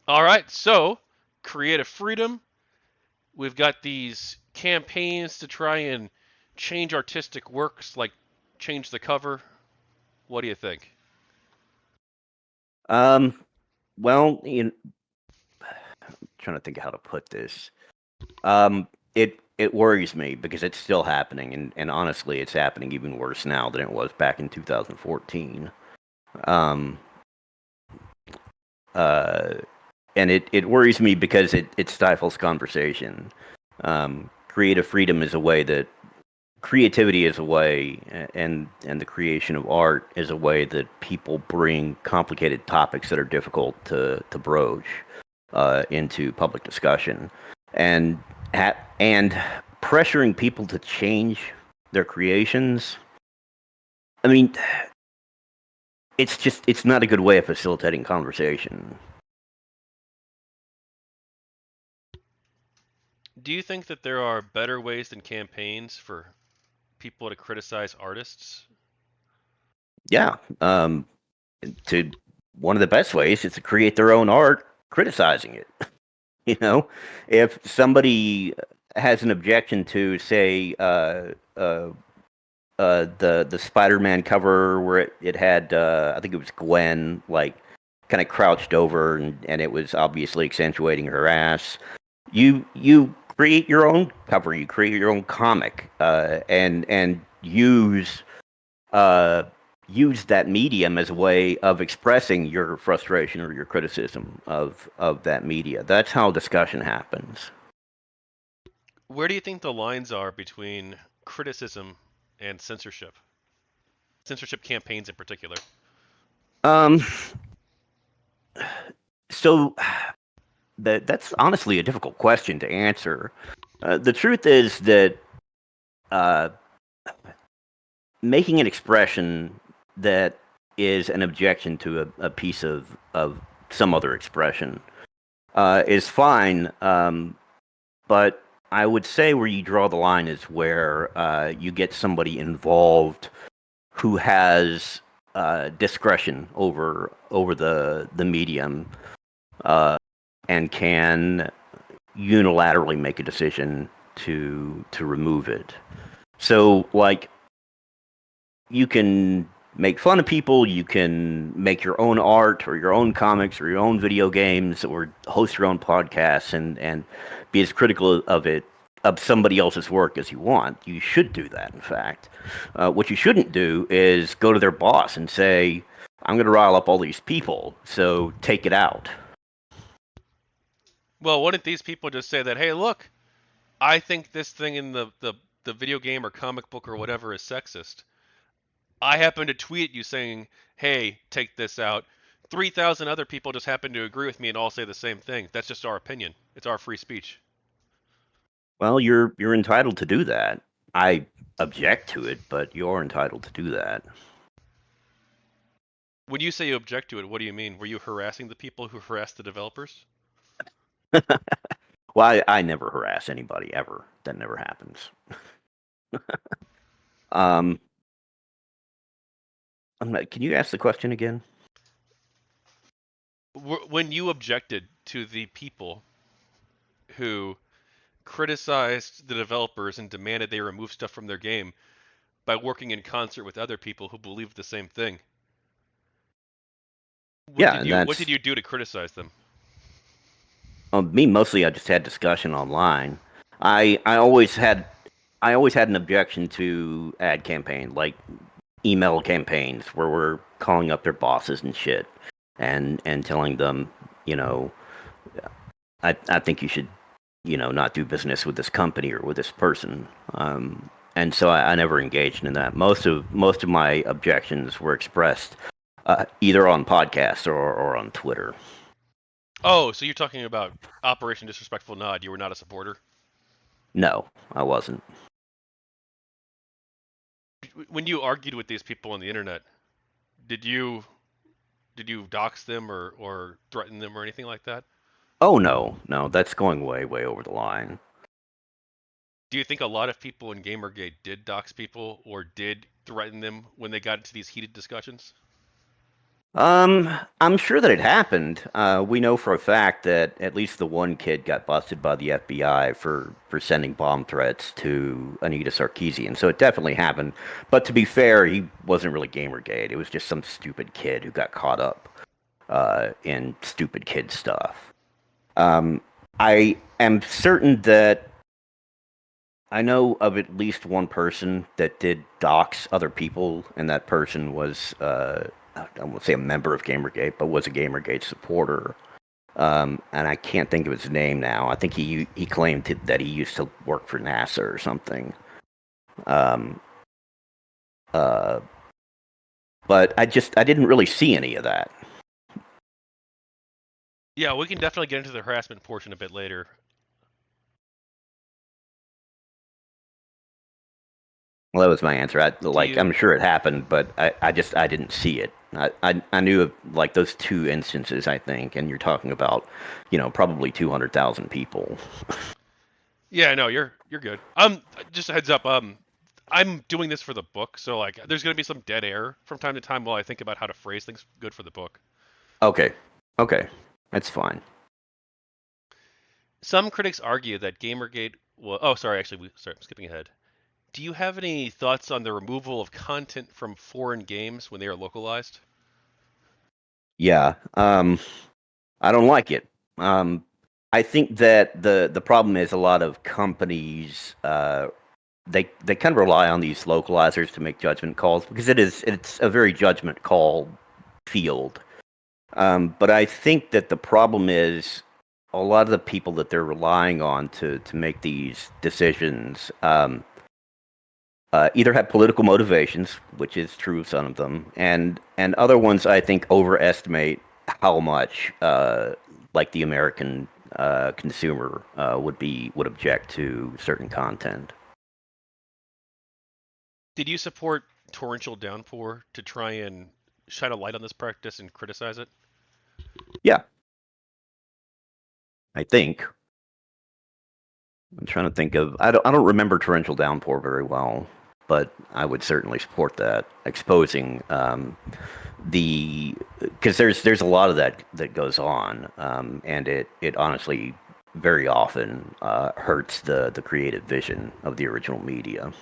All right, so creative freedom. We've got these campaigns to try and change artistic works, like change the cover. What do you think? Um, well, trying to think of how to put this. It worries me because it's still happening, and honestly, it's happening even worse now than it was back in 2014. Um, uh, and it worries me because it stifles conversation. Creative freedom is a way that creativity is a way, and the creation of art is a way that people bring complicated topics that are difficult to broach into public discussion, and and pressuring people to change their creations. I mean, it's not a good way of facilitating conversation. Do you think that there are better ways than campaigns for people to criticize artists? Yeah, to one of the best ways is to create their own art, criticizing it. You know, if somebody has an objection to, say, the Spider-Man cover where it had I think it was Gwen like kind of crouched over and it was obviously accentuating her ass. You create your own cover, you create your own comic, and uh, use that medium as a way of expressing your frustration or your criticism of that media. That's how discussion happens. Where do you think the lines are between criticism and censorship? Censorship campaigns in particular. Um, so that's honestly a difficult question to answer. The truth is that uh, making an expression that is an objection to a piece of some other expression is fine, but I would say where you draw the line is where you get somebody involved who has discretion over the medium uh, and can unilaterally make a decision to remove it. So, like, you can make fun of people, you can make your own art or your own comics or your own video games or host your own podcasts and be as critical of it of somebody else's work as you want. You should do that, in fact. What you shouldn't do is go to their boss and say, I'm going to rile up all these people, so take it out. Well, wouldn't these people just say that, hey, look, I think this thing in the video game or comic book or whatever is sexist. I happen to tweet you saying, hey, take this out. 3,000 other people just happen to agree with me and all say the same thing. That's just our opinion. It's our free speech. Well, you're entitled to do that. I object to it, but you're entitled to do that. When you say you object to it, what do you mean? Were you harassing the people who harassed the developers? Well, I never harass anybody ever. That never happens. Um, can you ask the question again? When you objected to the people who criticized the developers and demanded they remove stuff from their game by working in concert with other people who believed the same thing, Yeah, and what did that's you do to criticize them? me mostly. I just had discussion online. I I always had I always had an objection to ad campaign, like email campaigns where we're calling up their bosses and shit, and telling them, you know, I think you should, not do business with this company or with this person. And so I never engaged in that. Most of my objections were expressed either on podcasts or on Twitter. Oh, so you're talking about Operation Disrespectful Nod. You were not a supporter. No, I wasn't. When you argued with these people on the internet, did you did you dox them or threaten them or anything like that? Oh no, no, that's going way over the line. Do you think a lot of people in Gamergate did dox people or did threaten them when they got into these heated discussions? I'm sure that it happened. We know for a fact that at least the one kid got busted by the FBI for sending bomb threats to Anita Sarkeesian. So it definitely happened. But to be fair, he wasn't really GamerGate. It was just some stupid kid who got caught up in stupid kid stuff. Um, I am certain that I know of at least one person that did dox other people, and that person was, I won't say a member of GamerGate, but was a GamerGate supporter. And I can't think of his name now. I think he claimed that he used to work for NASA or something. Um, uh, but I didn't really see any of that. Yeah, we can definitely get into the harassment portion a bit later. Well, that was my answer. Do you? I'm sure it happened, but I didn't see it. I knew of like those two instances, I think, and you're talking about, probably 200,000 people. Yeah, no, you're good. Just a heads up. I'm doing this for the book, so like, there's gonna be some dead air from time to time while I think about how to phrase things good for the book. Okay, okay, that's fine. Some critics argue that Gamergate. Well, oh, sorry. Actually, sorry. I'm skipping ahead. Do you have any thoughts on the removal of content from foreign games when they are localized? Yeah, I don't like it. I think that the problem is a lot of companies they kind of rely on these localizers to make judgment calls because it's a very judgment call field. But I think that the problem is a lot of the people that they're relying on to make these decisions either have political motivations, which is true of some of them, and other ones I think overestimate how much like the American consumer would object to certain content. Did you support Torrential Downpour to try and shine a light on this practice and criticize it? Yeah, I think. I'm trying to think of. I don't remember torrential downpour very well, but I would certainly support that exposing the because there's a lot of that goes on, and it honestly very often hurts the creative vision of the original media.